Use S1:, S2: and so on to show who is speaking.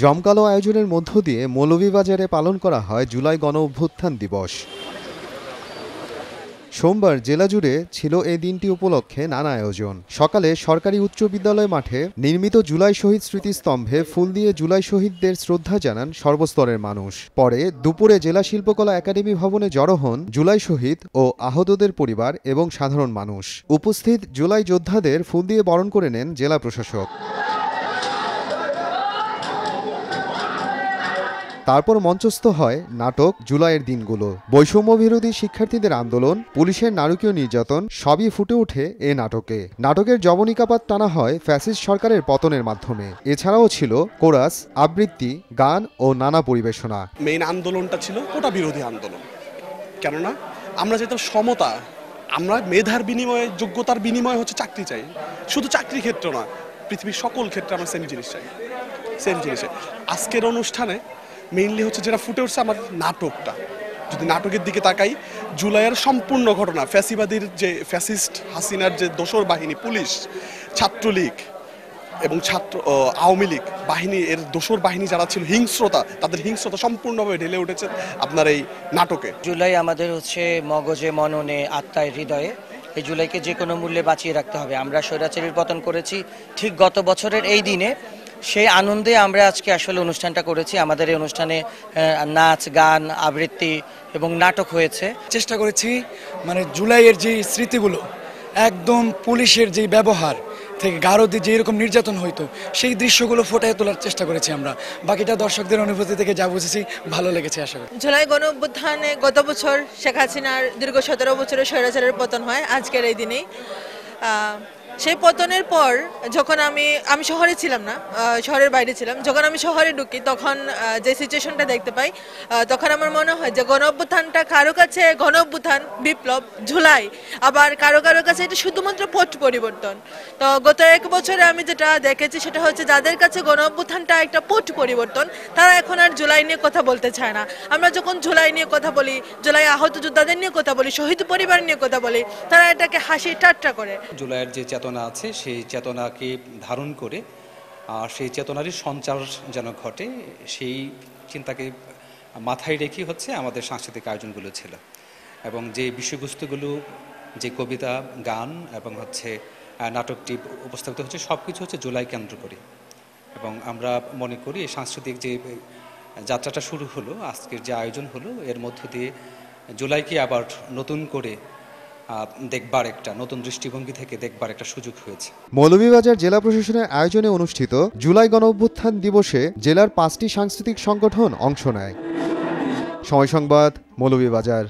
S1: জমকালো আয়োজনের মধ্য দিয়ে মৌলভীবাজারে পালন করা হয় জুলাই গণ অভ্যুত্থান দিবস। সোমবার জেলা জুড়ে ছিল এই দিনটি উপলক্ষে নানা আয়োজন। সকালে সরকারি উচ্চ বিদ্যালয় মাঠে নির্মিত জুলাই শহীদ স্মৃতিস্তম্ভে ফুল দিয়ে জুলাই শহীদদের শ্রদ্ধা জানান সর্বস্তরের মানুষ। পরে দুপুরে জেলা শিল্পকলা একাডেমি ভবনে জড়ো হন জুলাই শহীদ ও আহতদের পরিবার এবং সাধারণ মানুষ। উপস্থিত জুলাই যোদ্ধাদের ফুল দিয়ে বরণ করে নেন জেলা প্রশাসক। তারপর মঞ্চস্থ হয় নাটক জুলাইয়ের দিনগুলো। বৈষম্য বিরোধী শিক্ষার্থীদের আন্দোলন, পুলিশের নারকীয় নির্যাতন সবই ফুটে ওঠে এ নাটকে। নাটকের যবনিকাপাত টানা হয় ফ্যাসিস্ট সরকারের পতনের মাধ্যমে। এছাড়াও ছিল কোরাস, আবৃত্তি, গান ও নানা পরিবেশনা।
S2: মেইন আন্দোলনটা ছিল কোটা বিরোধী আন্দোলন। কেননা আমরা যেহেতু সমতা, আমরা মেধার বিনিময়ে, যোগ্যতার বিনিময়ে হচ্ছে চাকরি চাই। শুধু চাকরি ক্ষেত্র না, পৃথিবীর সকল ক্ষেত্রে আমরা সেম জিনিস চাই। সেম জিনিস আজকের অনুষ্ঠানে মেইনলি হচ্ছে যেটা ফুটে উঠছে আমার নাটকটা। যদি নাটকের দিকে তাকাই, জুলাইয়ের সম্পূর্ণ ঘটনা, ফ্যাসিবাদীর যে ফ্যাসিস্ট হাসিনার যে দোসর বাহিনী, পুলিশ, ছাত্রলীগ এবং আওয়ামী লীগ বাহিনী, এর দোসর বাহিনী যারা ছিল হিংস্রতা, তাদের হিংস্রতা সম্পূর্ণভাবে ঢেলে উঠেছে আপনার এই নাটকে।
S3: জুলাই আমাদের হচ্ছে মগজে, মননে, আত্মায়, হৃদয়ে। এই জুলাইকে যে কোনো মূল্যে বাঁচিয়ে রাখতে হবে। আমরা স্বৈরাচারীর পতন করেছি ঠিক গত বছরের এই দিনে। সেই আনন্দে আমরা আজকে আসলে অনুষ্ঠানটা করেছি। আমাদের এই অনুষ্ঠানে নাচ, গান, আবৃত্তি এবং নাটক হয়েছে।
S4: চেষ্টা করেছি মানে জুলাইয়ের যে স্মৃতিগুলো, একদম পুলিশের যে ব্যবহার থেকে গারদে যে এরকম নির্যাতন হইতো, সেই দৃশ্যগুলো ফুটিয়ে তোলার চেষ্টা করেছি আমরা। বাকিটা দর্শকদের অনুভূতি থেকে যা বুঝেছি ভালো লেগেছে আশা করি।
S5: জুলাই গণ অভ্যুত্থানে গত বছর শেখ হাসিনার দীর্ঘ 17 বছরের স্বৈরাচারের পতন হয় আজকের এই দিনেই। সেই পতনের পর যখন আমি শহরে ছিলাম না, শহরের বাইরে ছিলাম, যখন আমি শহরে ঢুকি তখন যে সিচুয়েশনটা দেখতে পাই, তখন আমার মনে হয় যে গণ অভ্যুত্থানটা কারো কাছে গণ অভ্যুত্থান, বিপ্লব, জুলাই, আবার কারো কারো কাছে এটা শুধুমাত্র পট পরিবর্তন। তো গত 1 বছরে আমি যেটা দেখেছি সেটা হচ্ছে যাদের কাছে গণ অভ্যুত্থানটা একটা পট পরিবর্তন, তারা এখন আর জুলাই নিয়ে কথা বলতে চায় না। আমরা যখন জুলাই নিয়ে কথা বলি, জুলাই আহত যোদ্ধাদের নিয়ে কথা বলি, শহীদ পরিবার নিয়ে কথা বলি, তারা এটাকে হাসি ঠাট্টা করে।
S6: জুলাইয়ের যে চেতনা আছে সেই চেতনাকে ধারণ করে সেই চেতনারই সঞ্চার যেন ঘটে, সেই চিন্তাকে মাথায় রেখে হচ্ছে আমাদের সাংস্কৃতিক আয়োজনগুলো ছিল। এবং যে বিষয়বস্তুগুলো, যে কবিতা, গান এবং হচ্ছে নাটকটি উপস্থাপিত হচ্ছে, সব কিছু হচ্ছে জুলাই কেন্দ্র করে। এবং আমরা মনে করি এই সাংস্কৃতিক যে যাত্রাটা শুরু হলো, আজকের যে আয়োজন হলো, এর মধ্য দিয়ে জুলাইকে আবার নতুন করে দেখবার, একটা নতুন দৃষ্টিভঙ্গি থেকে দেখবার একটা সুযোগ হয়েছে।
S1: মৌলভীবাজার জেলা প্রশাসনের আয়োজনে অনুষ্ঠিত জুলাই গণ অভ্যুত্থান দিবসে জেলার 5টি সাংস্কৃতিক সংগঠন অংশ নেয়। সময় সংবাদ, মৌলভীবাজার।